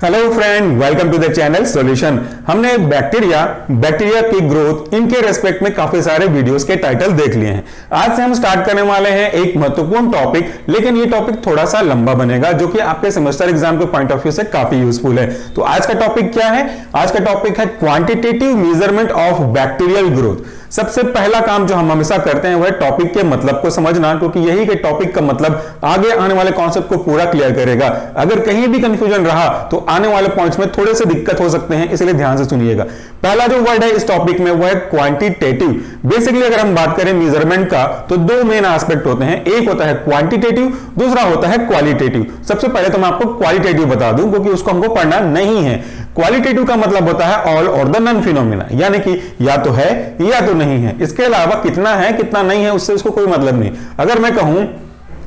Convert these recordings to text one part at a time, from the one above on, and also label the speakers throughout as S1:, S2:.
S1: Hello friend, welcome to the channel solution. हमने bacteria की growth इनके रेस्पेक्ट में काफी सारे वीडियोस के टाइटल देख लिए हैं। आज से हम स्टार्ट करने वाले हैं एक महत्वपूर्ण टॉपिक, लेकिन ये टॉपिक थोड़ा सा लंबा बनेगा जो कि आपके सेमेस्टर एग्जाम के पॉइंट ऑफ व्यू से काफी यूजफुल है। तो आज का टॉपिक क्या है? आज का टॉपिक है quantitative measurement of bacterial growth. सबसे पहला काम जो हम हमेशा करते हैं वह टॉपिक के मतलब को समझना, क्योंकि यही के टॉपिक का मतलब आगे आने वाले कॉन्सेप्ट को पूरा क्लियर करेगा। अगर कहीं भी कंफ्यूजन रहा तो आने वाले पॉइंट्स में थोड़े से दिक्कत हो सकते हैं, इसलिए ध्यान से सुनिएगा। पहला जो वर्ड है इस टॉपिक में वो है क्वांटिटेटिव। बेसिकली अगर हम बात करें मेजरमेंट का तो दो मेन एस्पेक्ट होते हैं, एक होता है क्वांटिटेटिव, दूसरा होता है क्वालिटेटिव। सबसे पहले तो मैं आपको क्वालिटेटिव बता दूं क्योंकि उसको हमको पढ़ना नहीं है। क्वालिटेटिव का मतलब होता है ऑल और द नन फिनोमिना, यानी कि या तो है या तो नहीं है। इसके अलावा कितना है कितना नहीं है उससे उसको कोई मतलब नहीं। अगर मैं कहूं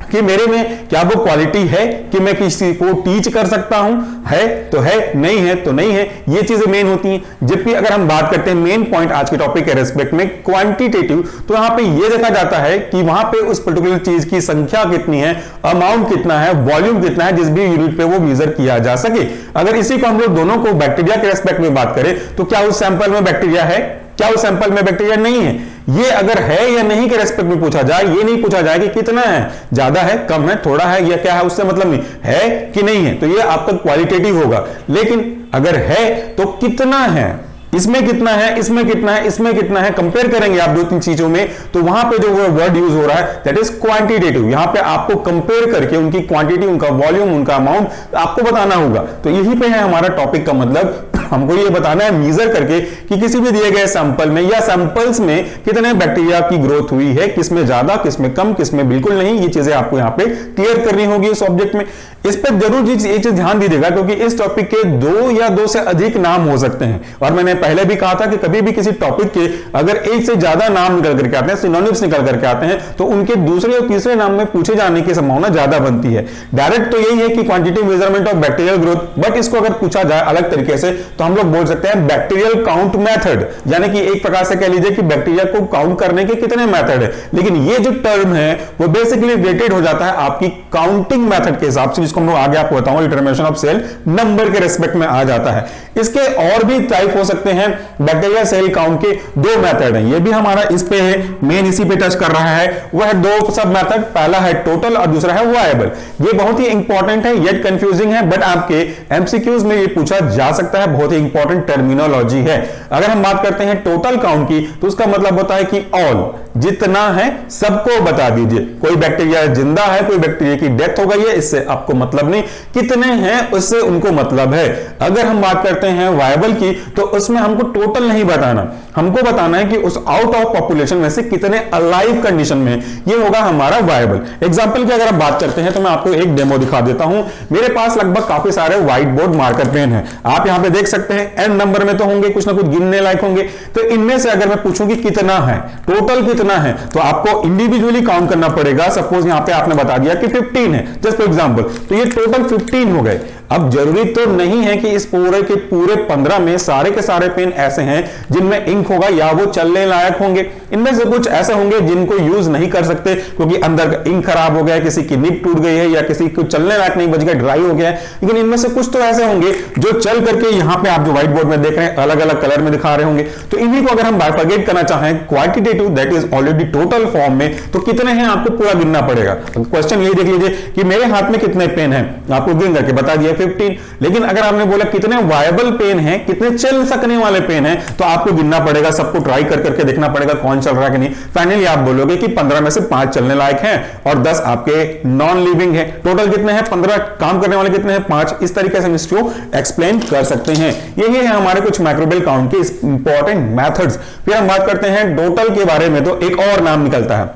S1: कि मेरे में क्या वो क्वालिटी है कि मैं किसी को टीच कर सकता हूं, है तो है, नहीं है तो नहीं है, ये चीजें मेन होती हैं। जबकि अगर हम बात करते हैं मेन पॉइंट आज के टॉपिक के रेस्पेक्ट में क्वांटिटेटिव, तो यहां पे ये देखा जाता है कि वहां पे उस पर्टिकुलर चीज की संख्या कितनी है, अमाउंट कितना है, वॉल्यूम कितना है, जिस भी यूनिट पे वो मेजर किया जा सके। अगर इसी को हम लोग दोनों को बैक्टीरिया के रेस्पेक्ट में बात करें तो क्या उस सैंपल में बैक्टीरिया है, क्या उस सैंपल में बैक्टीरिया नहीं है। ये अगर है या नहीं के रेस्पेक्ट में पूछा जाए, ये नहीं पूछा जाए कि कितना है, ज्यादा है, कम है, थोड़ा है या क्या है, उससे मतलब नहीं है कि नहीं है, तो ये आपका क्वालिटेटिव होगा। लेकिन अगर है तो कितना है, इसमें कितना है, इसमें कितना है, इसमें कितना है, कंपेयर करेंगे आप दो तीन चीजों में, तो वहां पे जो वर्ड यूज हो रहा है दैट इज क्वांटिटेटिव। यहां पे आपको कंपेयर करके उनकी क्वांटिटी, उनका वॉल्यूम, उनका अमाउंट आपको बताना होगा। तो यही पे है हमारा टॉपिक का मतलब, हमको ये बताना है मेजर करके कि किसी भी दिए गए सैंपल में या सैंपल्स में कितने बैक्टीरिया की ग्रोथ हुई है, किसमें ज्यादा, किसमें कम, किसमें बिल्कुल नहीं। ये चीजें आपको यहाँ पे क्लियर करनी होगी इस ऑब्जेक्ट में। इस पर जरूर एक चीज ध्यान दीजिएगा क्योंकि इस टॉपिक के दो या दो से अधिक नाम हो सकते हैं। और मैंने पहले भी कहा था कि कभी भी किसी टॉपिक के अगर एक से ज्यादा नाम निकल करके आते हैं, सिनोनिम्स निकल करके आते हैं, तो उनके दूसरे और तीसरे नाम में पूछे जाने की संभावना ज्यादा बनती है। डायरेक्ट तो यही है कि quantitative measurement of bacterial growth, but इसको अगर पूछा जाए अलग तरीके से तो हम लोग बोल सकते हैं बैक्टीरियल काउंट मेथड, यानी कि एक प्रकार से कह लीजिए कि बैक्टीरिया को काउंट करने के कितने मेथड है। लेकिन ये जो टर्म है वो बेसिकली रिलेटेड हो जाता है आपकी काउंटिंग मेथड के हिसाब से, जिसको हम लोग आगे आपको बताऊंगा डिटरमिनेशन ऑफ सेल नंबर के रेस्पेक्ट में आ जाता है। इसके और भी टाइप हो सकते हैं। बैक्टीरिया सेल काउंट के दो मेथड हैं, ये भी हमारा इस पे है, मेन इसी पे टच कर रहा है। वह दो सब मेथड, पहला है टोटल और दूसरा है वायबल। ये बहुत ही इंपॉर्टेंट है येट कंफ्यूजिंग है, बट आपके एमसीक्यूज में ये पूछा जा सकता है। बहुत ही इंपॉर्टेंट टर्मिनोलॉजी है। अगर हम बात करते हैं टोटल काउंट की तो उसका मतलब होता है कि ऑल, जितना है सबको बता दीजिए। कोई बैक्टीरिया जिंदा है, कोई बैक्टीरिया की डेथ हो गई है, इससे आपको मतलब नहीं, कितने हैं उससे उनको मतलब है। अगर हम बात करते हैं वायबल की तो उसमें हमको टोटल नहीं बताना, हमको बताना है कि उस आउट ऑफ पॉपुलेशन में से कितने अलाइव कंडीशन में, ये होगा हमारा वायबल। एग्जांपल की अगर आप बात करते हैं तो मैं आपको एक डेमो दिखा देता हूं। मेरे पास लगभग काफी सारे व्हाइट बोर्ड मार्कर पेन है, आप यहां पे देख सकते हैं एन नंबर में तो होंगे, कुछ ना कुछ गिनने लायक होंगे। तो इनमें से अगर मैं पूछूं कि कितना है, टोटल कितना है, तो आपको इंडिविजुअली काउंट करना पड़ेगा। सपोज यहां पे आपने बता दिया कि 15 है जस्ट फॉर एग्जांपल, तो ये टोटल 15 हो गए। अब जरूरी तो नहीं है कि इस पूरे के पूरे 15 में सारे के सारे पेन ऐसे हैं जिनमें इंक होगा या वो चलने लायक होंगे। इनमें से कुछ ऐसे होंगे जिनको यूज नहीं कर सकते क्योंकि अंदर का इंक खराब हो गया है, किसी की निब टूट गई है या किसी को चलने लायक नहीं बच गया, ड्राई हो गया है। लेकिन इनमें से कुछ तो ऐसे होंगे जो चल करके यहाँ पे आप जो व्हाइट बोर्ड में देख रहे हैं अलग अलग कलर में दिखा रहे होंगे। तो इन्हीं को अगर हम बाइफरगेट करना चाहें quantitative that is already total form में, तो कितने हैं आपको पूरा गिनना पड़ेगा। क्वेश्चन यही देख लीजिए कि मेरे हाथ में कितने पेन हैं, आपको गिन करके बता दिया 15। लेकिन अगर आपने बोला कितने वायबल पेन हैं, कितने चल सकने वाले पेन हैं, तो आपको गिनना पड़ेगा, सबको ट्राई कर करके देखना पड़ेगा कौन चल रहा है कि नहीं। फाइनली आप बोलोगे कि 15 में से 5 चलने लायक हैं और 10 आपके नॉन लिविंग है। टोटल कितने हैं 15, काम करने वाले कितने हैं 5। इस तरीके से हम इसको एक्सप्लेन कर सकते हैं। यही है हमारे कुछ माइक्रोबियल काउंट के इंपॉर्टेंट मेथड्स। फिर हम बात करते हैं टोटल के बारे में, तो एक और नाम निकलता है।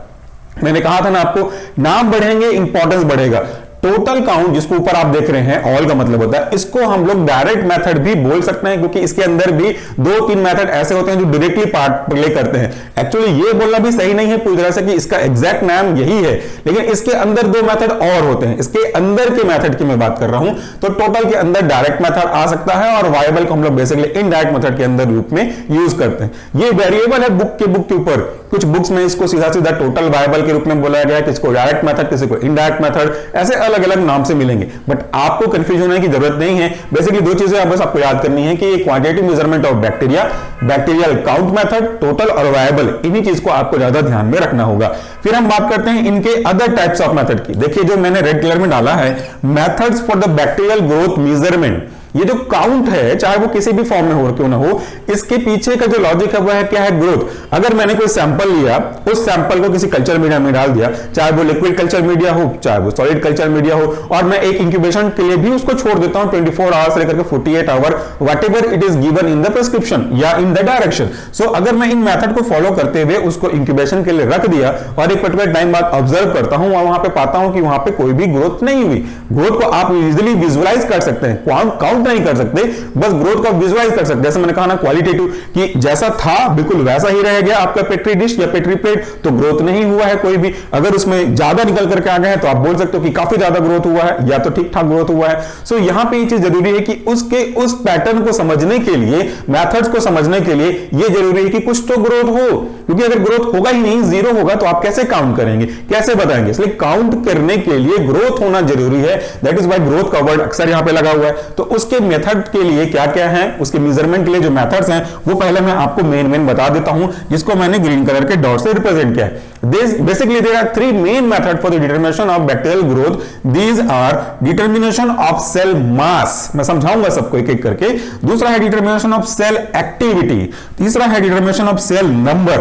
S1: मैंने कहा था ना आपको, नाम बढ़ेंगे इंपॉर्टेंस बढ़ेगा। टोटल काउंट जिसको ऊपर आप देख रहे हैं ऑल का मतलब होता है, इसको हम लोग डायरेक्ट मेथड भी बोल सकते हैं क्योंकि इसके अंदर भी 2-3 मेथड ऐसे होते हैं जो डायरेक्टली पार्ट प्ले करते हैं। एक्चुअली ये बोलना भी सही नहीं है पूरी तरह से कि इसका एग्जैक्ट नाम यही है, लेकिन इसके अंदर 2 मेथड और होते हैं। इसके अंदर के मेथड की मैं बात कर रहा हूं, तो टोटल के अंदर डायरेक्ट मेथड आ सकता है और वायबल को हम लोग बेसिकली इनडायरेक्ट मेथड के अंदर रूप में यूज करते हैं। ये वेरिएबल है बुक के ऊपर, कुछ बुक्स में इसको सीधा सीधा टोटल वायबल के रूप में बोला गया, किसी को डायरेक्ट मेथड, किसी को इनडायरेक्ट मेथड, ऐसे अलग अलग नाम से मिलेंगे, बट आपको कंफ्यूज होने की जरूरत नहीं है। बेसिकली दो चीजें बस आपको याद करनी है कि quantitative measurement of bacteria, bacterial count method, total और वायबल, इन्हीं चीज को आपको ज्यादा ध्यान में रखना होगा। फिर हम बात करते हैं इनके अदर टाइप्स ऑफ मेथड की। देखिए जो मैंने रेड कलर में डाला है, methods for the bacterial growth measurement, ये जो काउंट है चाहे वो किसी भी फॉर्म में हो क्यों ना हो, इसके पीछे का जो लॉजिक है वो है क्या है, ग्रोथ। अगर मैंने कोई सैंपल लिया, उस सैंपल को किसी कल्चर मीडिया में डाल दिया, चाहे वो लिक्विड कल्चर मीडिया हो चाहे वो सॉलिड कल्चर मीडिया हो, और मैं एक इंक्यूबेशन के लिए भी उसको छोड़ देता हूं 24 आवर्स लेकर के 48 hour, whatever it is given in the prescription या इन द डायरेक्शन। सो अगर मैं इन मेथड को फॉलो करते हुए उसको इंक्यूबेशन के लिए रख दिया और एक पर्टिकुलर टाइम बाद ऑब्जर्व करता हूं और वहां पे पाता हूं कि वहां पे कोई भी ग्रोथ नहीं हुई, ग्रोथ को आप इजीली विजुअलाइज कर सकते हैं, काउंट नहीं कर सकते, बस ग्रोथ का विजुअलाइज कर सकते। जैसे मैंने कहा ना क्वालिटेटिव, कि जैसा था बिल्कुल वैसा ही रह गया आपका पेट्री डिश या पेट्री प्लेट, तो ग्रोथ नहीं हुआ है कोई भी। अगर उसमें ज्यादा निकल करके आ गए हैं तो आप बोल सकते हो कि काफी ज्यादा ग्रोथ हुआ है या तो ठीक ठाक ग्रोथ हुआ है। सो यहां पे ये चीज जरूरी है कि उसके उस पैटर्न को समझने के लिए, मेथड्स को समझने के लिए ये जरूरी है कि कुछ तो ग्रोथ हो, क्योंकि अगर ग्रोथ होगा ही नहीं, जीरो होगा, तो आप कैसे काउंट करेंगे, कैसे बताएंगे। इसलिए काउंट करने के लिए ग्रोथ होना जरूरी है। दैट इज व्हाई ग्रोथ का वर्ड अक्सर यहां पे लगा हुआ है। तो उसके मेथड के लिए क्या क्या है, उसके मेजरमेंट के लिए जो मेथड्स हैं वो पहले मैं आपको मेन बता देता हूं, जिसको मैंने ग्रीन कलर के डॉट से रिप्रेजेंट किया है। Basically there are three main methods for the determination of bacterial growth. These are determination of cell mass, मैं समझाऊंगा सबको एक एक करके। दूसरा है determination of cell activity, तीसरा है determination of cell number।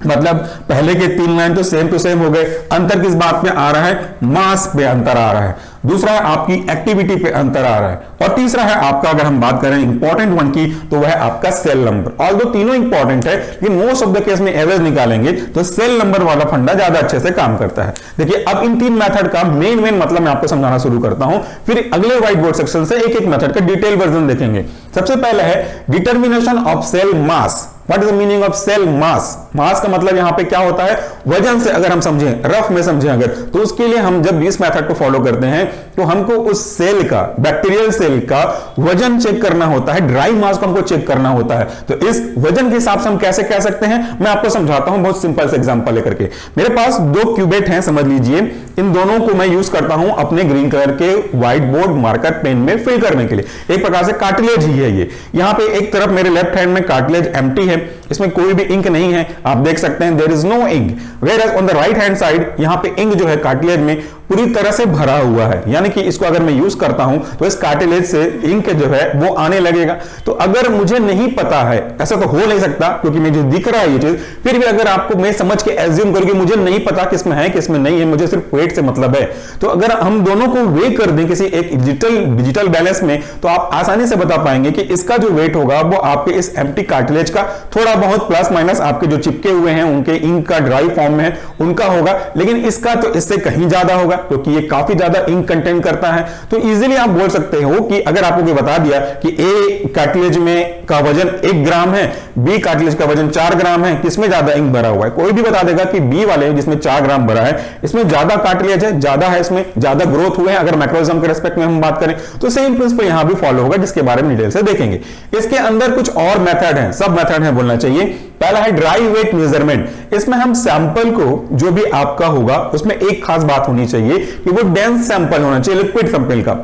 S1: मतलब पहले के 3 लाइन तो सेम हो गए, अंतर किस बात में आ रहा है, मास पे अंतर आ रहा है। दूसरा है आपकी एक्टिविटी पे अंतर आ रहा है, और तीसरा है आपका, अगर हम बात करें इंपॉर्टेंट वन की, तो वह है आपका सेल नंबर। ऑल दो तीनों इंपॉर्टेंट है, लेकिन मोस्ट ऑफ द केस में एवरेज निकालेंगे तो सेल नंबर वाला फंडा ज्यादा अच्छे से काम करता है। देखिए अब इन 3 मेथड का मेन मतलब मैं आपको समझाना शुरू करता हूं, फिर अगले व्हाइट बोर्ड सेक्शन से एक एक मेथड का डिटेल वर्जन देखेंगे। सबसे पहले है determination of cell mass. What is the meaning of cell mass? Mass का मतलब यहां पे क्या होता है, वजन से अगर हम समझें, रफ में समझें अगर, तो उसके लिए हम जब इस मेथड को फॉलो करते हैं तो हमको उस सेल का, बैक्टीरियल सेल का वजन चेक करना होता है, ड्राई मास को हमको चेक करना होता है। तो इस वजन के हिसाब से हम कैसे कह सकते हैं, मैं आपको समझाता हूं बहुत सिंपल से एग्जांपल लेकर के। मेरे पास 2 क्यूबेट हैं, समझ लीजिए, इन दोनों को मैं यूज करता हूं अपने ग्रीन कलर के व्हाइट बोर्ड मार्कर पेन में फिल करने के लिए। एक प्रकार से कार्टिलेज ही है ये। यहां पे एक तरफ मेरे लेफ्ट हैंड में कार्टिलेज एम्प्टी है, इसमें कोई भी इंक नहीं है, आप देख सकते हैं there is no ink. Whereas on the right hand side यहां पे इंक जो है कार्टिलेज में पूरी तरह से भरा हुआ है, यानी कि इसको अगर मैं यूज करता हूं तो इस कार्टिलेज से इंक जो है वो आने लगेगा। तो अगर मुझे नहीं पता है, ऐसा तो हो नहीं सकता क्योंकि मुझे दिख रहा है ये चीज, फिर भी अगर आपको मैं समझ के एज्यूम करूंगी मुझे नहीं पता किसमें है किसमें नहीं है, मुझे सिर्फ वेट से मतलब है, तो अगर हम दोनों को वे कर दें किसी एक डिजिटल बैलेंस में, तो आप आसानी से बता पाएंगे कि इसका जो वेट होगा वो आपके इस एम्प्टी कार्टिलेज का थोड़ा बहुत प्लस माइनस आपके जो चिपके हुए हैं उनके इंक का ड्राई फॉर्म में है उनका होगा, लेकिन इसका तो इससे कहीं ज्यादा होगा क्योंकि ये काफी ज्यादा इंक कंटेंट करता है। तो इजीली आप बोल सकते हो कि अगर आपको कोई बता दिया कि ए कार्टिलेज में का वजन 1 ग्राम है, बी कार्टिलेज का वजन 4 ग्राम है, किसमें ज्यादा इंक भरा हुआ है, कोई भी बता देगा कि बी वाले जिसमें 4 ग्राम भरा है इसमें ज्यादा कार्टिलेज है, ज्यादा है, इसमें ज्यादा ग्रोथ हुए हैं। अगर मैक्रोइज्म के रेस्पेक्ट में हम बात करें तो सेम प्रिंसिपल यहां भी फॉलो होगा, जिसके बारे में डिटेल से देखेंगे। इसके अंदर कुछ और मेथड है, सब मेथड है बोलना चाहिए। पहला है ड्राई वेट मेजरमेंट। इसमें हम सैंपल को जो भी आपका होगा उसमें एक खास बात होनी चाहिए कि वो डेंस सैंपल होना चाहिए, लिक्विड सैंपल का।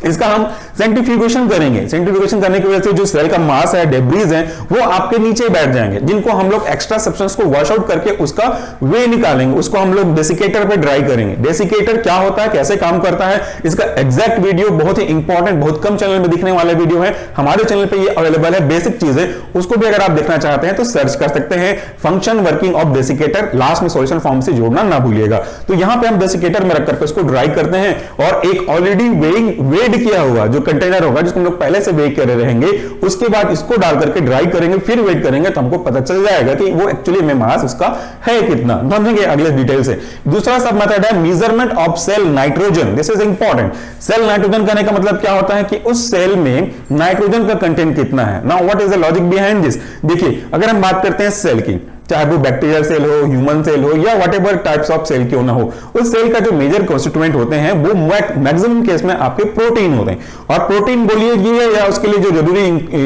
S1: इसका हम सेंट्रीफ्यूगेशन करेंगे। सेंट्रीफ्यूगेशन करने की वजह से जो सेल का मास है, डेब्रीज है, वो आपके नीचे बैठ जाएंगे, जिनको हम लोग एक्स्ट्रा सब्सटेंस को वॉश आउट करके उसका वे निकालेंगे, उसको हम लोग डेसिकेटर पे ड्राई करेंगे। डेसिकेटर क्या होता है, कैसे काम करता है, इसका एग्जैक्ट वीडियो बहुत ही इंपॉर्टेंट, बहुत कम चैनल में दिखने वाला वीडियो है, हमारे चैनल पे ये अवेलेबल है। बेसिक चीजें उसको भी अगर आप देखना चाहते हैं तो सर्च कर सकते हैं, function working of desiccator, last में सॉल्यूशन फॉर्म से जोड़ना ना भूलिएगा। तो यहां पे हम डेसिकेटर में रख करके उसको ड्राई करते हैं, और एक ऑलरेडी वेड किया हुआ जो कंटेनर होगा जिसको हम लोग पहले से वेट कर रहेंगे, उसके बाद इसको डाल करके ड्राई करेंगे, फिर वेट करेंगे, तो हमको पता चल जाएगा कि वो एक्चुअली में मास उसका है कितना। समझेंगे अगले डिटेल से। दूसरा सब मेथड है measurement of cell nitrogen. This is important. Cell nitrogen करने का मतलब क्या होता है कि उस सेल में नाइट्रोजन का कंटेंट कितना है। Now what is the logic behind this? देखिए अगर हम बात करते हैं सेल की, चाहे वो बैक्टीरियल सेल हो, ह्यूमन सेल हो, या व्हाटएवर टाइप्स ऑफ सेल क्यों ना हो, उस सेल का जो मेजर कॉन्स्टिट्यूएंट होते हैं वो मैक्सिमम केस में आपके प्रोटीन होते हैं। और प्रोटीन बोलिए या उसके लिए जो जरूरी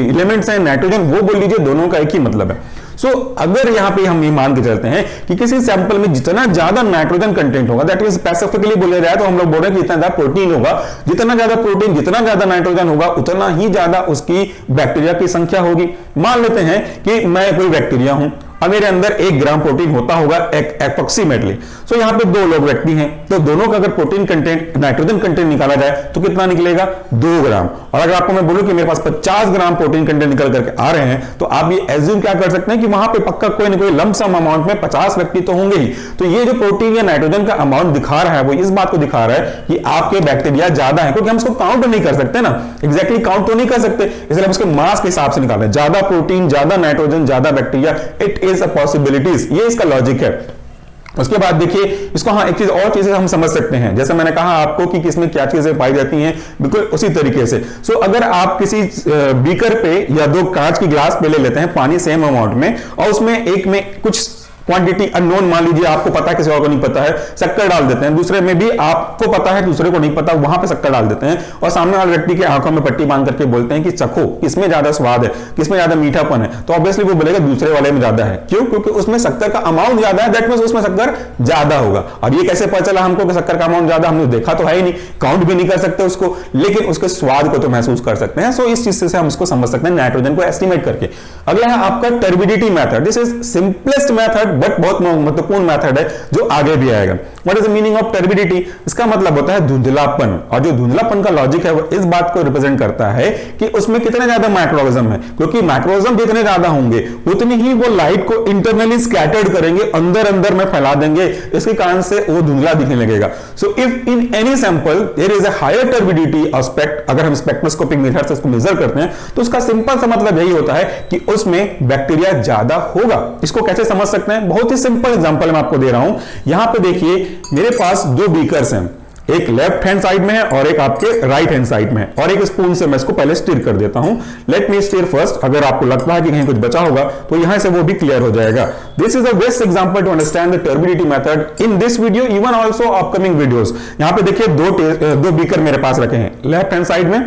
S1: एलिमेंट्स हैं नाइट्रोजन, वो बोल लीजिए, दोनों का एक ही मतलब है। सो अगर यहां पे हम ये मान के चलते हैं कि किसी सैंपल में जितना ज्यादा नाइट्रोजन कंटेंट होगा, दैट इज स्पेसिफिकली बोला जाए तो हम लोग बोल रहे हैं कि जितना ज्यादा प्रोटीन होगा, जितना ज्यादा प्रोटीन, जितना ज्यादा नाइट्रोजन होगा, उतना ही ज्यादा उसकी बैक्टीरिया की संख्या होगी। मान लेते हैं कि मैं कोई बैक्टीरिया हूं और मेरे अंदर 1 ग्राम प्रोटीन होता होगा अप्रोक्सीमेटली। सो यहां पे 2 लोग व्यक्ति हैं, तो दोनों का अगर प्रोटीन कंटेंट, नाइट्रोजन कंटेंट निकाला जाए तो कितना निकलेगा? 2 ग्राम। और अगर आपको मैं बोलूं कि मेरे पास 50 ग्राम प्रोटीन कंटेंट निकल करके आ रहे हैं, तो आप ये एज्यूम क्या कर सकते हैं कि वहां पे पक्का कोई ना कोई लमसम अमाउंट में 50 व्यक्ति तो होंगे ही। तो ये जो प्रोटीन या नाइट्रोजन का अमाउंट दिखा रहा है वो इस बात को दिखा रहा है कि आपके बैक्टीरिया ज्यादा है, क्योंकि हम इसको काउंट नहीं कर सकते ना, एग्जैक्टली काउंट तो नहीं कर सकते, इसलिए हम उसके मास के हिसाब से निकालते हैं। ज्यादा प्रोटीन, ज्यादा नाइट्रोजन, ज्यादा bacteria, it is a possibility. ये इसका लॉजिक है। उसके बाद देखिए इसको, हाँ एक चीज और चीजें हम समझ सकते हैं, जैसे मैंने कहा आपको कि किसमें क्या चीजें पाई जाती हैं, बिल्कुल उसी तरीके से। सो अगर आप किसी बीकर पे या 2 कांच की ग्लास पे ले लेते हैं पानी सेम अमाउंट में, और उसमें एक में कुछ क्वांटिटी अननोन, मान लीजिए आपको पता है किसी और को नहीं पता है, शक्कर डाल देते हैं, दूसरे में भी आपको पता है दूसरे को नहीं पता, वहां पे शक्कर डाल देते हैं और सामने वाले व्यक्ति के आंखों में पट्टी बांध करके बोलते हैं कि चखो किसमें ज्यादा स्वाद है, किसमें ज्यादा मीठापन है, तो ऑब्वियसली वो बोलेगा दूसरे वाले में ज्यादा है। क्यों? क्योंकि उसमें शक्कर का अमाउंट ज्यादा है, दैट मींस उसमें शक्कर ज्यादा होगा। अब ये कैसे पता चला हमको कि शक्कर का अमाउंट ज्यादा? हमने देखा तो है ही नहीं, काउंट भी नहीं कर सकते उसको, लेकिन उसके स्वाद को तो महसूस कर सकते हैं। सो इस चीज से हम उसको समझ सकते हैं नाइट्रोजन को एस्टिमेट करके। अगला है आपका turbidity method. This is simplest method but बहुत महत्वपूर्ण मेथड है जो आगे भी आएगा। What is the meaning of turbidity? इसका मतलब होता है धुंधलापन, और जो धुंधलापन का लॉजिक है वो इस बात को रिप्रेजेंट करता है कि उसमें कितने ज्यादा माइक्रोऑर्गेनिज्म है, क्योंकि माइक्रोऑर्गेनिज्म जितने ज्यादा होंगे उतनी ही वो लाइट को इंटरनली स्कैटर्ड करेंगे, अंदर अंदर में फैला देंगे, इसके कारण से वो धुंधला दिखने लगेगा। So if in any sample there is a higher turbidity aspect, अगर हम स्पेक्ट्रोस्कोपिक मेथड से इसको मेजर करते हैं तो उसका सिंपल सा मतलब यही होता है कि उसमें बैक्टीरिया ज्यादा होगा। इसको कैसे समझ सकते हैं? बहुत ही सिंपल एग्जांपल मैं आपको दे रहा हूं। यहां पे देखिए मेरे पास 2 बीकर्स हैं, एक लेफ्ट हैंड साइड में है और एक आपके राइट हैंड साइड में है, और एक स्पून से मैं इसको पहले स्टीर कर देता हूं। Let me stir first. अगर आपको लगता है कि कहीं कुछ बचा होगा तो यहां से वो भी क्लियर हो जाएगा। This is the best example to understand the turbidity method in this video, even also upcoming videos. यहां पे देखिए 2 बीकर मेरे पास रखे हैं, लेफ्ट हैंड साइड में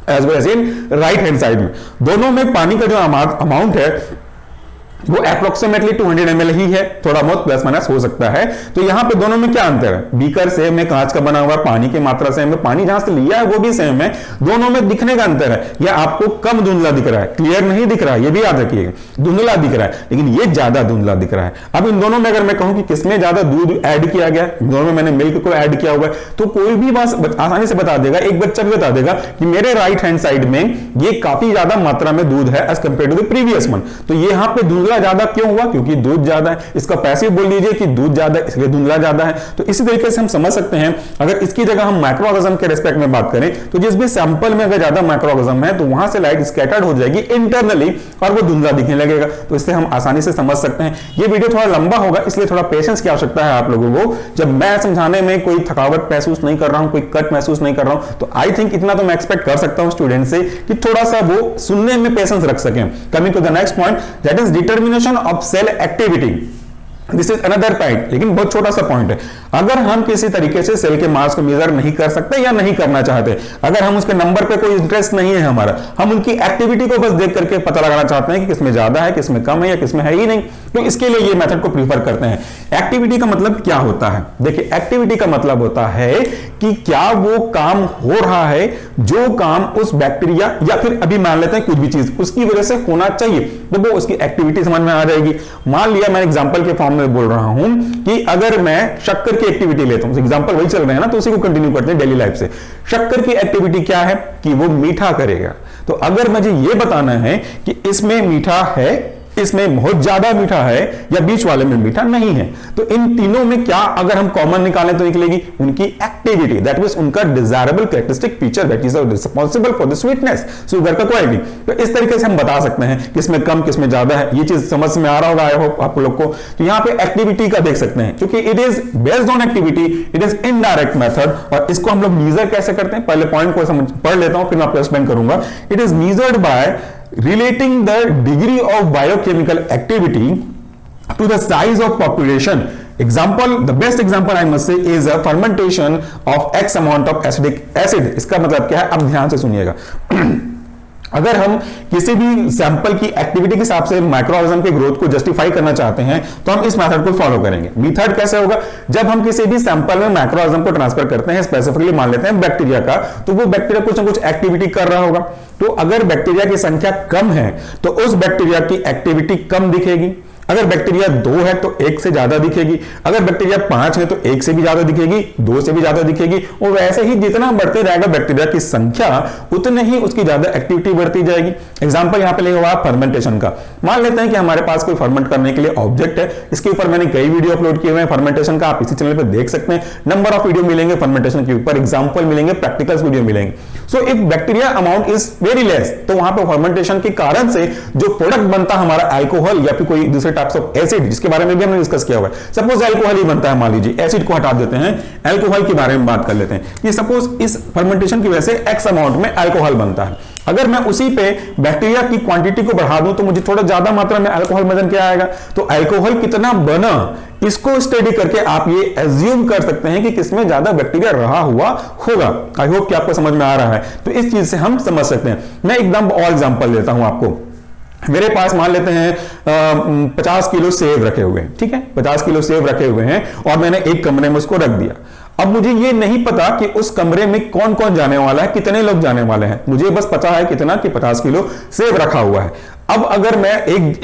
S1: as well as in right hand side में। दोनों में पानी का जो अमाउंट है वो अप्रोक्सीमेटली 200 ml ही है, थोड़ा बहुत प्लस माइनस हो सकता है। तो यहां पे दोनों में क्या अंतर है? बीकर सेम है, कांच का बना हुआ, पानी की मात्रा सेम है, पानी जहां से लिया है वो भी सेम है, दोनों में दिखने का अंतर है। यह आपको कम धुंधला दिख रहा है, क्लियर नहीं दिख रहा है, ये भी याद रखिएगा, धुंधला दिख रहा है, लेकिन ये ज्यादा धुंधला दिख रहा है। अब इन दोनों में अगर मैं कहूं कि किसमें ज्यादा दूध ऐड किया गया, दोनों में मैंने मिल्क को ऐड किया हुआ है, तो कोई भी बात आसानी से बता देगा, एक बच्चा भी बता देगा कि मेरे राइट हैंड साइड में ये काफी ज्यादा मात्रा में दूध है as compare to the previous one. तो यहां पे धुंधला ज्यादा क्यों हुआ? क्योंकि दूध ज्यादा है। इसका पैसिव बोल लीजिए कि दूध ज्यादा है इसलिए धुंधला ज्यादा है। तो इसी तरीके से हम समझ सकते हैं, अगर इसकी जगह हम माइक्रोऑर्गेनिज्म के रिस्पेक्ट में बात करें तो जिस भी सैंपल में अगर ज्यादा माइक्रोऑर्गेनिज्म है तो वहां से लाइट स्कैटर्ड हो जाएगी इंटरनली और वो धुंधला दिखने लगेगा। तो इससे हम आसानी से समझ सकते हैं। ये वीडियो थोड़ा लंबा होगा, इसलिए थोड़ा पेशेंस की आवश्यकता है आप लोगों को। जब मैं समझाने में कोई थकावट महसूस नहीं कर रहा हूं, कोई कट महसूस नहीं कर रहा हूं, तो आई थिंक इतना तो मैं एक्सपेक्ट कर सकता हूं स्टूडेंट से कि थोड़ा सा वो सुनने में पेशेंस रख सकें। Coming to the next point, that is determination of cell activity. This is another point, लेकिन बहुत छोटा सा पॉइंट है। अगर हम किसी तरीके से सेल के मास को मेजर नहीं कर सकते या नहीं करना चाहते, अगर हम उसके नंबर पे कोई इंटरेस्ट नहीं है हमारा, हम उनकी एक्टिविटी को बस देख करके पता लगाना चाहते हैं कि किसमें ज्यादा है, किसमें कम है या किसमें है ही नहीं, तो इसके लिए ये मेथड को प्रीफर करते हैं। एक्टिविटी का मतलब क्या होता है? देखिए एक्टिविटी का मतलब होता है कि क्या वो काम हो रहा है जो काम उस बैक्टीरिया या फिर अभी मान लेते हैं कुछ भी चीज उसकी वजह से होना चाहिए, तो वो उसकी एक्टिविटी समझ में आ जाएगी। मान लिया मैं एग्जांपल के फॉर्म में बोल रहा हूं कि अगर मैं शक्कर की एक्टिविटी लेता हूं, एग्जांपल वही चल रहे हैं ना, तो उसी को कंटिन्यू करते हैं डेली लाइफ से। शक्कर की एक्टिविटी क्या है कि वो मीठा करेगा। तो अगर मुझे ये बताना है कि इसमें मीठा है, इसमें बहुत ज्यादा मीठा है या बीच वाले में मीठा नहीं है, तो इन तीनों में क्या अगर हम कॉमन निकालें तो निकलेगी उनकी एक्टिविटी, दैट मींस उनका desirable characteristic feature that is responsible for the sweetness, sugar का क्वालिटी। तो इस तरीके से हम बता सकते हैं किसमें कम किसमें ज्यादा है। ये चीज समझ में आ रहा होगा आई होप आप लोग को। तो यहां पे एक्टिविटी का देख सकते हैं, क्योंकि it is based on activity, it is indirect method, और इसको हम लोग मेजर कैसे करते हैं, पहले पॉइंट को पढ़ लेता हूं फिर मैं आपको एक्सप्लेन करूंगा। It is measured by relating the degree of biochemical activity to the size of population. Example, the best example I must say is a fermentation of X amount of acidic acid. इसका मतलब क्या है, अब ध्यान से सुनिएगा। अगर हम किसी भी सैंपल की एक्टिविटी के हिसाब से माइक्रो ऑर्गेनिज्म की ग्रोथ को जस्टिफाई करना चाहते हैं तो हम इस मेथड को फॉलो करेंगे। मेथड कैसे होगा, जब हम किसी भी सैंपल में माइक्रो ऑर्गेनिज्म को ट्रांसफर करते हैं, स्पेसिफिकली मान लेते हैं बैक्टीरिया का, तो वो बैक्टीरिया कुछ ना कुछ एक्टिविटी कर रहा होगा। तो अगर बैक्टीरिया की संख्या कम है तो उस बैक्टीरिया की एक्टिविटी कम दिखेगी। अगर बैक्टीरिया 2 है तो 1 से ज्यादा दिखेगी, अगर बैक्टीरिया 5 है तो 1 से भी ज्यादा दिखेगी, 2 से भी ज्यादा दिखेगी, और वैसे ही जितना बढ़ते रहेगा बैक्टीरिया की संख्या उतने ही उसकी ज्यादा एक्टिविटी बढ़ती जाएगी। एग्जांपल यहां पे लिखा हुआ है फर्मेंटेशन का। मान लेते हैं कि हमारे पास कोई फर्मेंट करने के लिए ऑब्जेक्ट है, इसके ऊपर मैंने कई वीडियो अपलोड किए हुए हैं फर्मेंटेशन का, आप इसी चैनल पर देख सकते हैं। नंबर ऑफ वीडियो मिलेंगे फर्मेंटेशन के ऊपर, एग्जाम्पल मिलेंगे, प्रैक्टिकल्स वीडियो मिलेंगे। So if bacteria amount is very less, तो वहां पर फर्मेंटेशन के कारण से जो प्रोडक्ट बनता है हमारा अल्कोहल या फिर कोई दूसरे टाइप्स ऑफ एसिड, जिसके बारे में भी हमने डिस्कस किया हुआ है। सपोज अल्कोहल ही बनता है, मान लीजिए एसिड को हटा देते हैं, अल्कोहल के बारे में बात कर लेते हैं कि सपोज इस फर्मेंटेशन की वजह से एक्स अमाउंट में अल्कोहल बनता है। अगर मैं उसी पे बैक्टीरिया की क्वांटिटी को बढ़ा दूं तो मुझे थोड़ा ज्यादा मात्रा में अल्कोहल वजन क्या आएगा। तो अल्कोहल कितना बना इसको स्टडी करके आप ये एज्यूम कर सकते हैं कि किसमें ज्यादा बैक्टीरिया रहा हुआ होगा। आई होप कि आपको समझ में आ रहा है। तो इस चीज से हम समझ सकते हैं। मैं एकदम और एग्जांपल देता हूं आपको। मेरे पास मान लेते हैं 50 किलो सेब रखे हुए हैं, ठीक है, 50 किलो सेब रखे हुए हैं और मैंने एक कमरे में उसको रख दिया। अब मुझे ये नहीं पता कि उस कमरे में कौन कौन जाने वाला है, कितने लोग जाने वाले हैं, मुझे बस पता है कितना कि 50 किलो सेब रखा हुआ है। अब अगर मैं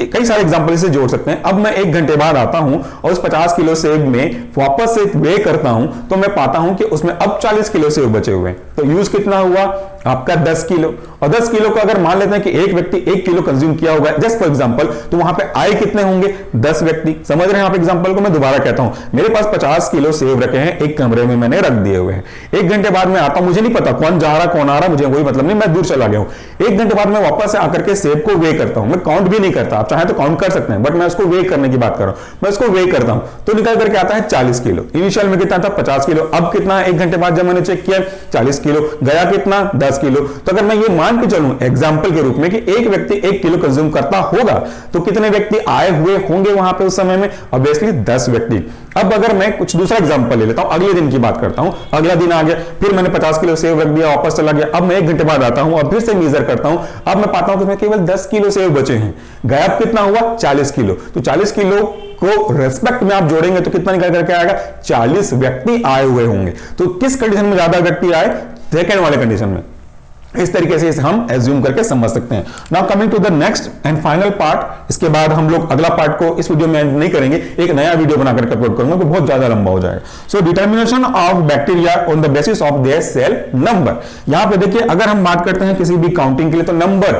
S1: कई सारे एग्जांपल से जोड़ सकते हैं। अब मैं 1 घंटे बाद आता हूं और उस 50 किलो सेब में वापस से वे करता हूं तो मैं पाता हूं कि उसमें अब 40 किलो सेब बचे हुए हैं। तो यूज कितना हुआ आपका 10 किलो। और 10 किलो को अगर मान लेते हैं कि एक व्यक्ति 1 किलो कंज्यूम किया होगा जस्ट फॉर एग्जांपल, तो वहां पे आए कितने होंगे 10 व्यक्ति। समझ रहे हैं आप एग्जांपल को। मैं दोबारा कहता हूं, मेरे पास 50 किलो सेब रखे हैं, एक कमरे में मैंने रख दिए हुए हैं। 1 घंटे बाद मैं आता हूं, मुझे नहीं पता कौन जा रहा कौन आ रहा, मुझे कोई मतलब नहीं, मैं दूर चला गया हूं। 1 घंटे बाद मैं वापस से आकर के सेब को वे करता हूं। मैं काउंट भी नहीं करता, आप चाहे तो काउंट कर सकते हैं, बट मैं उसको वे करने की बात कर रहा हूं। मैं उसको वे करता हूं तो निकल करके आता है 40 किलो। इनिशियल में कितना था 50 किलो, अब कितना 1 घंटे बाद जब मैंने चेक किया 40 किलो, गया कितना 10 किलो। तो अगर मैं ये मान के चलूं एग्जांपल के रूप में कि एक व्यक्ति 1 किलो कंज्यूम करता होगा तो कितने व्यक्ति आए हुए होंगे वहां पे उस समय में, ऑब्वियसली 10 व्यक्ति। अब अगर मैं कुछ दूसरा एग्जांपल ले लेता हूं, अगले दिन की बात करता हूं। अगला दिन आ गया, फिर मैंने 50 किलो सेब रख दिया, वापस चला गया। अब मैं 1 घंटे बाद आता हूं और फिर से मेजर करता हूं। अब मैं पाता हूं कि केवल 10 किलो सेब बचे हैं, गायब कितना हुआ 40 किलो। तो 40 किलो को रेस्पेक्ट में आप जोड़ेंगे तो कितना निकल करके आएगा 40 व्यक्ति आए हुए होंगे। तो किस कंडीशन में ज्यादा व्यक्ति आए, सेकेंड वाले कंडीशन में। इस तरीके से इसे हम एज्यूम करके समझ सकते हैं। Now coming to the next and final part. इसके बाद हम लोग अगला पार्ट को इस वीडियो में नहीं करेंगे, एक नया वीडियो बनाकर अपलोड करूंगा तो बहुत ज्यादा लंबा हो जाएगा। So determination of bacteria on the basis of their cell number. यहां पे देखिए, अगर हम बात करते हैं किसी भी काउंटिंग के लिए तो नंबर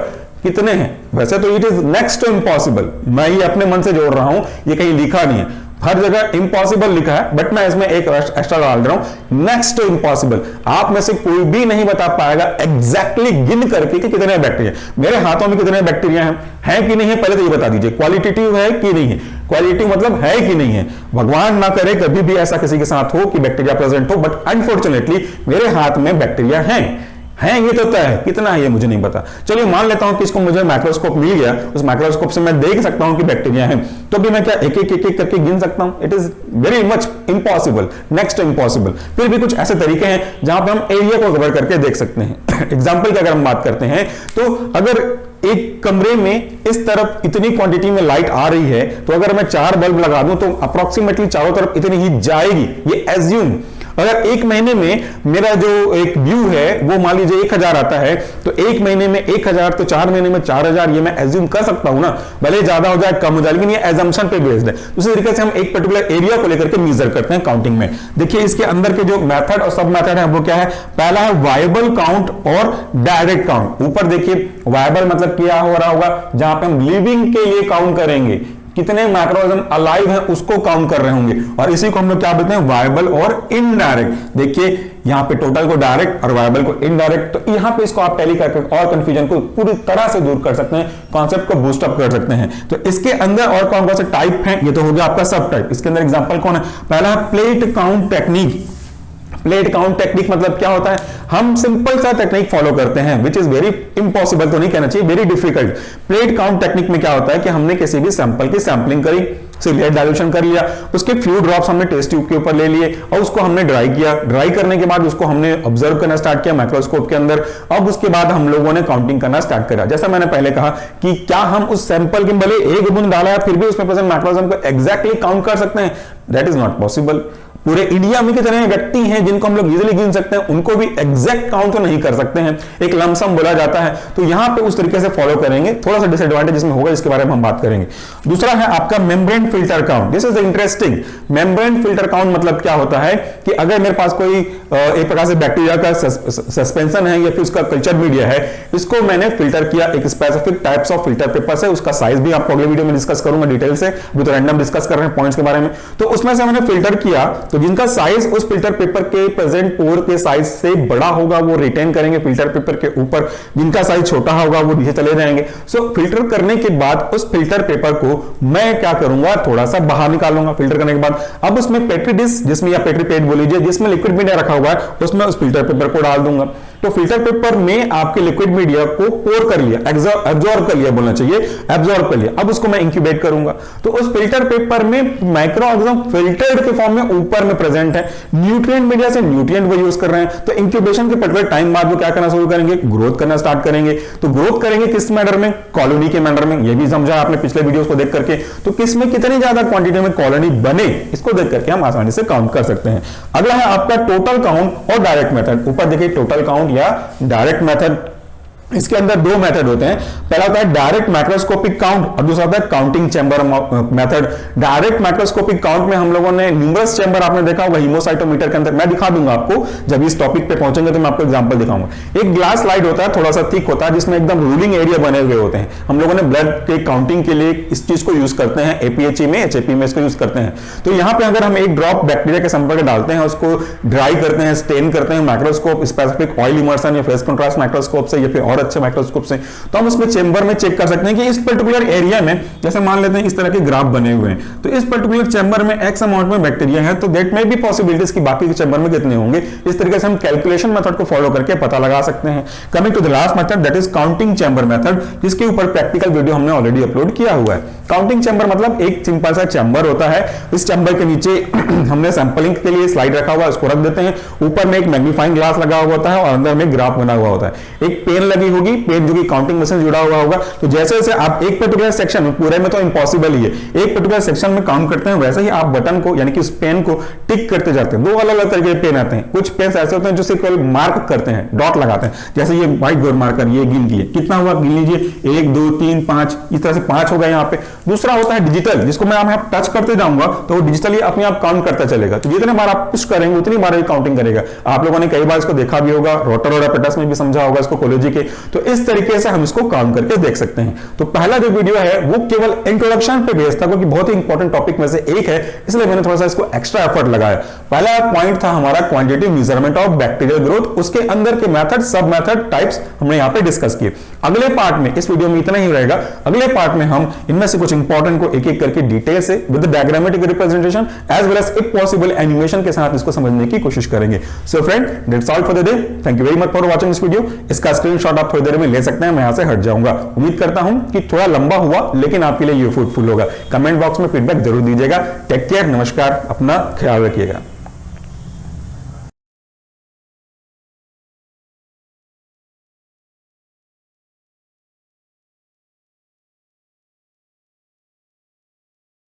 S1: कितने हैं, वैसे तो it is next to impossible. मैं ये अपने मन से जोड़ रहा हूं, ये कहीं लिखा नहीं है, हर जगह इम्पॉसिबल लिखा है, बट मैं इसमें एक एक्स्ट्रा डाल रहा हूं, नेक्स्ट टू इम्पॉसिबल। आप में से कोई भी नहीं बता पाएगा एग्जैक्टली गिन करके कि कितने बैक्टीरिया। मेरे हाथों में कितने बैक्टीरिया हैं कि नहीं है, पहले तो ये बता दीजिए। क्वालिटेटिव है कि नहीं है, क्वालिटेटिव मतलब है कि नहीं है। भगवान ना करे कभी भी ऐसा किसी के साथ हो कि बैक्टीरिया प्रेजेंट हो, बट अनफॉर्चुनेटली मेरे हाथ में बैक्टीरिया हैं ये तो तय है, कितना है ये मुझे नहीं पता। चलिए मान लेता हूं कि इसको मुझे माइक्रोस्कोप मिल गया, उस माइक्रोस्कोप से मैं देख सकता हूं कि बैक्टीरिया हैं, तो भी मैं क्या एक एक करके गिन सकता हूं? It is very much impossible, next impossible. फिर भी कुछ ऐसे तरीके हैं जहां पर हम एरिया को कवर करके देख सकते हैं। एग्जाम्पल की अगर हम बात करते हैं तो अगर एक कमरे में इस तरफ इतनी क्वांटिटी में लाइट आ रही है तो अगर मैं 4 बल्ब लगा दूं तो अप्रोक्सीमेटली चारों तरफ इतनी ही जाएगी, ये एज्यूम। अगर 1 महीने में मेरा जो एक व्यू है वो मान लीजिए 1000 आता है, तो 1 महीने में 1000, तो 4 महीने में 4000, ये मैं एज्यूम कर सकता हूं ना। भले ज्यादा हो जाए कम हो जाए, लेकिन ये एजम्पशन पे बेस्ड है। उसी तरीके से हम एक पर्टिकुलर एरिया को लेकर के मेजर करते हैं काउंटिंग में। देखिए इसके अंदर के जो मेथड और सब मेथड है वो क्या है। पहला है वायबल काउंट और डायरेक्ट काउंट। ऊपर देखिए वायबल मतलब क्या हो रहा होगा, जहां पे हम लिविंग के लिए काउंट करेंगे, कितने माइक्रोऑर्गेनिज्म अलाइव हैं उसको काउंट कर रहे होंगे, और इसी को हम लोग क्या बोलते हैं वायबल और इनडायरेक्ट। देखिए यहां पे टोटल को डायरेक्ट और वायबल को इनडायरेक्ट, तो यहां पे इसको आप टैली करके और कंफ्यूजन को पूरी तरह से दूर कर सकते हैं, कॉन्सेप्ट को बूस्ट अप कर सकते हैं। तो इसके अंदर और कौन कौन से टाइप हैं, ये तो हो गया आपका सब टाइप। इसके अंदर एग्जांपल कौन है, पहला है plate count technique. Plate count technique मतलब क्या होता है? हम सिंपल सा टेक्निक फॉलो करते हैं विच इज वेरी इंपॉसिबल तो नहीं कहना चाहिए, very difficult. Plate count technique में क्या होता है कि हमने किसी भी सैंपल की सैंपलिंग करी, लेट डाइल्यूशन कर लिया, उसके फ्लू ड्रॉप्स हमने टेस्ट ट्यूब के ऊपर ले लिए और उसको हमने ड्राई किया। ड्राई करने के बाद उसको हमने ऑब्जर्व करना स्टार्ट किया माइक्रोस्कोप के अंदर। अब उसके बाद हम लोगों ने काउंटिंग करना स्टार्ट करा। जैसा मैंने पहले कहा कि क्या हम उस सैंपल के भले एक बूंद डाला है फिर भी उसमें प्रेजेंट माइक्रोऑर्गेनिज्म को एग्जैक्टली काउंट कर सकते हैं? That is not possible. पूरे इंडिया में कितने व्यक्ति हैं जिनको हम लोग इजीली गिन सकते हैं, उनको भी एग्जैक्ट काउंट तो नहीं कर सकते हैं, एक लमसम बोला जाता है। तो यहां पे उस तरीके से फॉलो करेंगे, थोड़ा सा डिसएडवांटेज इसमें होगा जिसके बारे में हम बात करेंगे। दूसरा है आपका membrane filter count. This is interesting. Membrane filter count मतलब क्या होता है कि अगर मेरे पास कोई एक प्रकार से बैक्टीरिया का सस्पेंशन है या फिर उसका कल्चर मीडिया है, इसको मैंने फिल्टर किया एक specific types of filter paper से। उसका साइज भी आपको अगले वीडियो में डिस्कस करूंगा डिटेल से, अभी तो रैंडम डिस्कस कर रहे हैं पॉइंट्स के बारे में। तो उसमें से मैंने फिल्टर किया, तो जिनका साइज उस फिल्टर पेपर के प्रेजेंट पोर के साइज से बड़ा होगा वो रिटेन करेंगे फिल्टर पेपर के ऊपर, जिनका साइज छोटा होगा वो नीचे चले जाएंगे। सो फिल्टर करने के बाद उस फिल्टर पेपर को मैं क्या करूंगा, थोड़ा सा बाहर निकालूंगा। फिल्टर करने के बाद अब उसमें पेट्री डिश जिसमें या पेट्री पेड बोल लीजिए, जिसमें लिक्विड मीडिया रखा हुआ है, उसमें उस फिल्टर पेपर को डाल दूंगा। तो फिल्टर पेपर में आपके लिक्विड मीडिया को पोर कर लिया, एब्जॉर्ब कर लिया बोलना चाहिए, एब्जॉर्ब कर लिया। अब उसको मैं इंक्यूबेट करूंगा। तो उस फिल्टर पेपर में माइक्रो ऑर्गेनिज्म फिल्टर्ड के फॉर्म में ऊपर में प्रेजेंट है, न्यूट्रिएंट मीडिया से न्यूट्रिएंट वो यूज कर रहे हैं। तो इंक्यूबेशन के पर्टिकुलर टाइम बाद वो क्या करना शुरू करेंगे, ग्रोथ करना स्टार्ट करेंगे। तो ग्रोथ करेंगे किस मैनर में, कॉलोनी के मैनर में। ये भी समझा आपने पिछले वीडियोस को देख करके। तो किस में कितनी ज्यादा क्वांटिटी में कॉलोनी बने, इसको देख करके हम आसानी से काउंट कर सकते हैं। अगला है आपका टोटल काउंट और डायरेक्ट मेथड। ऊपर देखिए टोटल काउंट या डायरेक्ट मेथड। इसके अंदर दो मेथड होते हैं, पहला होता है डायरेक्ट माइक्रोस्कोपिक काउंट और दूसरा होता है counting chamber method. Direct microscopic count में हम लोगों ने न्यूमरस चैम्बर आपने देखा होगा हीमोसाइटोमीटर के अंदर, मैं दिखा दूंगा आपको जब इस टॉपिक पे पहुंचेंगे तो मैं आपको एग्जांपल दिखाऊंगा। एक ग्लास स्लाइड होता है, थोड़ा सा थिक होता है, जिसमें एकदम रूलिंग एरिया बने हुए होते हैं। हम लोगों ने ब्लड के काउंटिंग के लिए इस चीज को यूज करते हैं, एपीएचई में एचएपी में इसको यूज करते हैं। तो यहां पर अगर हम एक ड्रॉप बैक्टीरिया के संपर्क डालते हैं, उसको ड्राई करते हैं, स्टेन करते हैं माइक्रोस्कोप स्पेसिफिक ऑयल इमर्सन या फेस कंट्रास्ट माइक्रोस्कोप से या फिर और अच्छे माइक्रोस्कोप से, तो हम उसमें चेंबर में चेक कर सकते हैं कि इस पर्टिकुलर एरिया में, जैसे मान लेते हैं इस तरह के ग्राफ बने हुए हैं, तो इस पर्टिकुलर चेंबर में एक्स अमाउंट में बैक्टीरिया है, तो दैट मे बी पॉसिबिलिटीज कि बाकी के चेंबर में कितने होंगे। इस तरीके से हम कैलकुलेशन मेथड को फॉलो करके पता लगा सकते हैं। Coming to the last method that is counting chamber method, जिसके ऊपर प्रैक्टिकल वीडियो हमने ऑलरेडी अपलोड किया हुआ है। काउंटिंग चेंबर मतलब एक सिंपल सा चेंबर होता है, इस चेंबर के नीचे हमने सैंपलिंग के लिए स्लाइड रखा हुआ है, उसको रख देते हैं। ऊपर में एक मैग्नीफाइंग ग्लास लगा हुआ होता है और अंदर में ग्राफ बना हुआ होता है। एक पेन लगी होगी, पेन जो कि काउंटिंग मशीन जुड़ा हुआ होगा। तो जैसे जैसे आप एक पर्टिकुलर सेक्शन में, पूरे में तो इम्पॉसिबल ही है, एक पर्टिकुलर सेक्शन में काउंट करते हैं, वैसे ही आप बटन को यानी कि उस पेन को टिक करते जाते हैं। दो अलग अलग तरीके के पेन आते हैं। कुछ पेन ऐसे होते हैं जो सिर्फ मार्क करते हैं, डॉट लगाते हैं, जैसे ये व्हाइट बोर्ड मार्कर, ये गिन किए कितना हुआ, गिन लीजिए 1 2 3 5, इस तरह से 5 हो गए यहाँ पे। दूसरा होता है डिजिटल, जिसको मैं यहाँ टच करते जाऊंगा तो वो डिजिटली अपने आप काउंट करता चलेगा। तो जितने बार आप पुश करेंगे उतनी बार ये काउंटिंग करेगा। आप लोगों ने कई बार इसको देखा भी होगा, रोटर और एपेटस में भी समझा होगा इसको कोलोजी के। तो इस तरीके से हम इसको काउंट करके देख सकते हैं। तो पहला जो वीडियो है वो केवल इंट्रोडक्शन पे बेस्ड था, क्योंकि बहुत ही इंपॉर्टेंट टॉपिक में से एक है, इसलिए मैंने थोड़ा सा इसको एक्स्ट्रा एफर्ट लगाया। पहला पॉइंट था हमारा quantitative measurement of bacterial growth, उसके अंदर के मेथड, सब मेथड, टाइप्स हमने यहां पे डिस्कस किए। अगले पार्ट में, इस वीडियो में इतना ही रहेगा, अगले पार्ट में हम इनमें से कुछ इंपॉर्टेंट को एक एक करके डिटेल से with diagrammatic representation as well as if possible animation के साथ इसको समझने की कोशिश करेंगे। So friend, that's all for the day. Thank you very much for watching this video. इसका स्क्रीनशॉट आप थोड़ी देर में ले सकते हैं, मैं यहां से हट जाऊंगा। उम्मीद करता हूं कि थोड़ा लंबा हुआ लेकिन आपके लिए ये फ्रूटफुल होगा। कमेंट बॉक्स में फीडबैक जरूर दीजिएगा। टेक केयर, नमस्कार, अपना ख्याल रखिएगा।